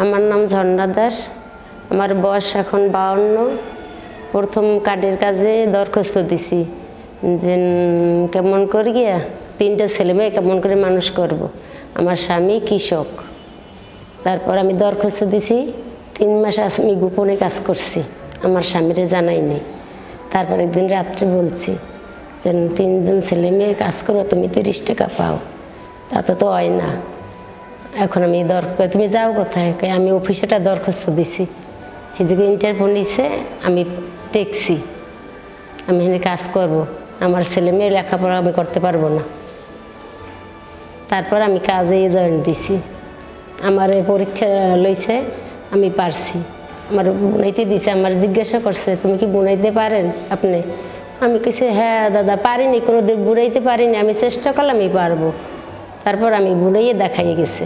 আমার নাম ঝর্ণা দাস। আমার বয়স এখন 52। প্রথম কার্ডের কাজে দরখাস্ত দিছি যে কেমন করে গিয়া 3টা ছেলে মেয়ে কেমন করে মানুষ করব। আমার স্বামী কৃষক। তারপর আমি দরখাস্ত দিছি, 3 মাস আমি গোপনে কাজ করছি, আমার স্বামীরে জানাই নেই। তারপর একদিন রাত্রে বলছি যে 3জন ছেলে মেয়ে কাজ করো, তুমি 30 টাকা পাও, তাতে তো হয় না। এখন আমি তুমি যাও কোথায়? আমি অফিসেটা দরখাস্ত দিছি, হিজুকে ইন্টারভিউ নিছে, আমি টেকছি আমি এখানে কাজ করব, আমার ছেলে মেয়ে লেখাপড়া আমি করতে পারবো না। তারপর আমি কাজে জয়েন দিছি। আমার পরীক্ষা লইছে, আমি পারছি। আমার বুনাইতে দিছে, আমার জিজ্ঞাসা করছে তুমি কি বুনাইতে পারেন আপনি? আমি কইছি হ্যাঁ দাদা পারিনি, কোনোদিন বুনাইতে পারিনি, আমি চেষ্টা করলে আমি পারবো। তারপর আমি বুনাইয়ে দেখাই গেছে।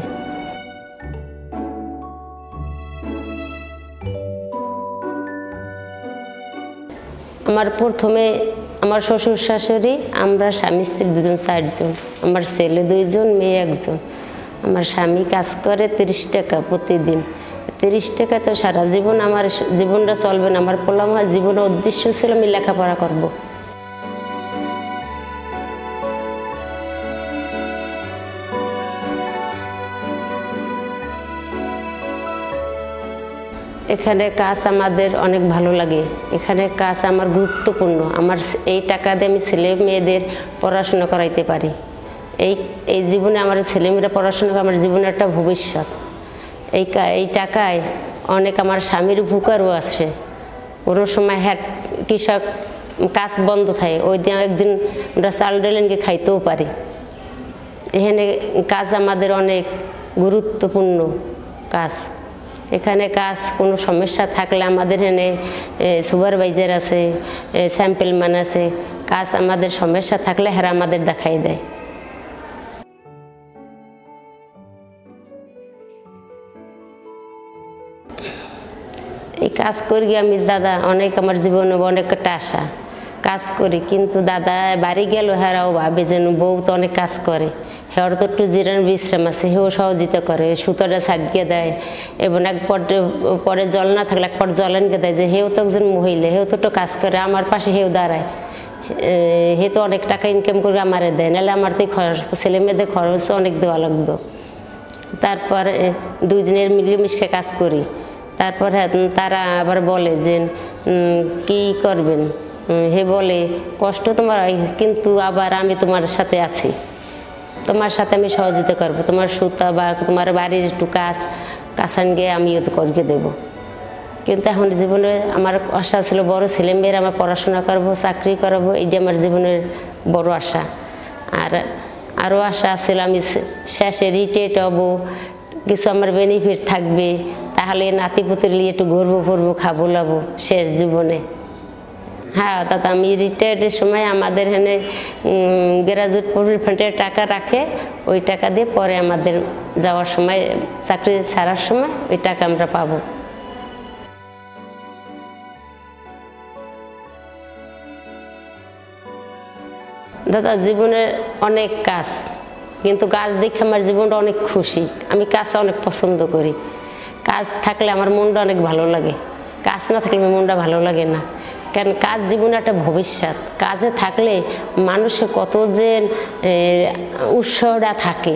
আমার প্রথমে আমার শ্বশুর শাশুড়ি, আমরা স্বামী স্ত্রী 2জন 4জন, আমার ছেলে 2জন মেয়ে 1জন। আমার স্বামী কাজ করে 30 টাকা প্রতিদিন। 30 টাকা তো সারা জীবন আমার জীবনটা চলবে না। আমার পোলামা জীবনের উদ্দেশ্য ছিল আমি লেখাপড়া করব। এখানে কাজ আমাদের অনেক ভালো লাগে, এখানে কাজ আমার গুরুত্বপূর্ণ। আমার এই টাকা দিয়ে আমি ছেলে মেয়েদের পড়াশোনা করাইতে পারি। এই জীবনে আমার ছেলেমেয়েরা পড়াশোনা করে আমার জীবনের একটা ভবিষ্যৎ। এই টাকায় অনেক আমার স্বামীর উপকারও আছে। কোনো সময় হ্যাঁ কৃষক কাজ বন্ধ থাকে, ওই দিন একদিন আমরা চাল ডালেনকে খাইতেও পারি। এখানে কাজ আমাদের অনেক গুরুত্বপূর্ণ কাজ। এখানে কাজ কোনো সমস্যা থাকলে আমাদের এখানে সুপারভাইজার আছে, স্যাম্পেলম্যান আছে। কাজ আমাদের সমস্যা থাকলে হেরা আমাদের দেখাই দেয়। এই কাজ করি আমি দাদা অনেক, আমার জীবনে অনেকটা আশা কাজ করি। কিন্তু দাদা বাড়ি গেল হেরাও ভাবে যেন বউ তো অনেক কাজ করে, হের তো একটু জিরান বিশ্রাম আছে, হেও সহযোগিতা করে, সুতোটা ছাড়িয়ে দেয় এবং এক পরে জল না থাকলে এক পর জল এনে দেয়, যে হেও তো একজন মহিলা, হেও তো একটু কাজ করে, আমার পাশে হেও দাঁড়ায়, হে তো অনেক টাকা ইনকাম করে আমারে দেয়, নাহলে আমার তো খরচ ছেলে মেয়েদের খরচ অনেক দেওয়া লাগতো। তারপরে 2জনের মিলেমিশে কাজ করি। তারপর তারা আবার বলে যে কি করবেন, হে বলে কষ্ট তোমার হয়, কিন্তু আবার আমি তোমার সাথে আছি, তোমার সাথে আমি সহযোগিতা করবো, তোমার সুতা বা তোমার বাড়ির একটু কাছান গিয়ে আমি করিয়ে দেবো। কিন্তু এখন জীবনে আমার আশা ছিল বড় ছেলে মেয়েরা আমার পড়াশোনা করবো, চাকরি করবো, এইটা আমার জীবনের বড় আশা। আর আরও আশা ছিল আমি শেষে রিটায়ার্ড হব, কিছু আমার বেনিফিট থাকবে, তাহলে নাতিপুতির নিয়ে একটু ঘুরবো ফিরবো, খাবো লাবো শেষ জীবনে। হ্যাঁ দাদা, আমি রিটায়ার্ডের সময় আমাদের এখানে গ্রাজুয়েট প্রভিডেন্ট ফান্ডের টাকা রাখে, ওই টাকা দিয়ে পরে আমাদের যাওয়ার সময়, চাকরি ছাড়ার সময় ওই টাকা আমরা পাবো। দাদা জীবনের অনেক কাজ, কিন্তু কাজ দেখে আমার জীবনটা অনেক খুশি। আমি কাজ অনেক পছন্দ করি, কাজ থাকলে আমার মনটা অনেক ভালো লাগে, কাজ না থাকলে আমার মনটা ভালো লাগে না। কারণ কাজ জীবনে একটা ভবিষ্যৎ, কাজে থাকলে মানুষের কত যে উৎসাহটা থাকে,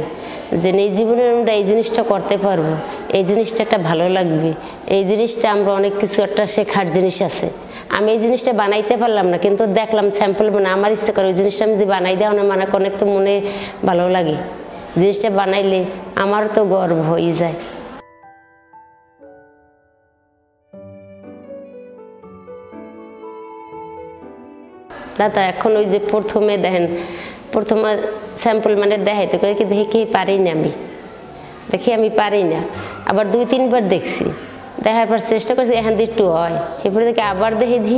যে এই জীবনের আমরা এই জিনিসটা করতে পারবো, এই জিনিসটা একটা ভালো লাগবে, এই জিনিসটা আমরা অনেক কিছু একটা শেখার জিনিস আছে। আমি এই জিনিসটা বানাইতে পারলাম না, কিন্তু দেখলাম স্যাম্পল মানে আমার ইচ্ছে করে ওই জিনিসটা আমি যদি বানাই দেওয়া না, মানে অনেক তো মনে ভালো লাগে, জিনিসটা বানাইলে আমারও তো গর্ব হয়ে যায়। দাদা এখন ওই যে প্রথমে দেখেন, প্রথমে স্যাম্পল মানে দেখাইতে কি দেখি পারি না, আমি পারি না, আবার 2-3 বার দেখছি, দেখার পর চেষ্টা করছি এখন একটু হয়, এরপরে দেখি আবার দেখি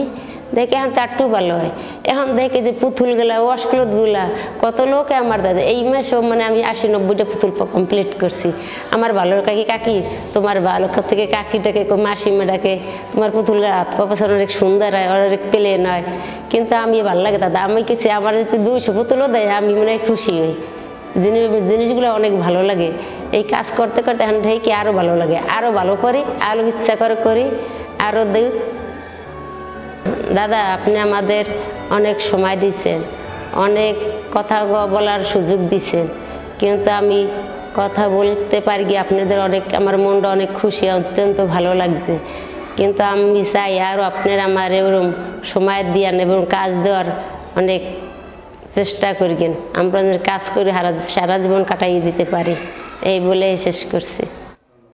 এখন তো একটু ভালো হয়। এখন দেখি যে পুতুলগুলা ওয়াশক্লথগুলা কত লোকে আমার দাদা এই মাসেও মানে আমি 80-90টা পুতুল কমপ্লিট করছি। আমার ভালো কাকি তোমার ভালো থেকে কাকিটাকে মাসিমাটাকে তোমার পুতুলগুলো হাত পা পাশে অনেক সুন্দর হয়, অনেক প্লেন হয়, কিন্তু আমি ভালো লাগে দাদা। আমি কিছু আমার যদি 200 পুতুলও দেয় আমি মনে হয় খুশি হই, জিনিসগুলো অনেক ভালো লাগে। এই কাজ করতে করতে এখন ঢেকে আরও ভালো লাগে, আরও ভালো করি, আরও ইচ্ছা করে করি, আরও দিই। দাদা আপনি আমাদের অনেক সময় দিয়েছেন, অনেক কথা বলার সুযোগ দিয়েছেন, কিন্তু আমি কথা বলতে পারি গিয়ে আপনাদের অনেক, আমার মনটা অনেক খুশি, অত্যন্ত ভালো লাগছে। কিন্তু আমি চাই আরও আপনার আমার এরকম সময় দিয়ান এবং কাজ দেওয়ার অনেক চেষ্টা করিবেন, আমরা কাজ করে সারা জীবন কাটাইয়ে দিতে পারি। এই বলে শেষ করছি।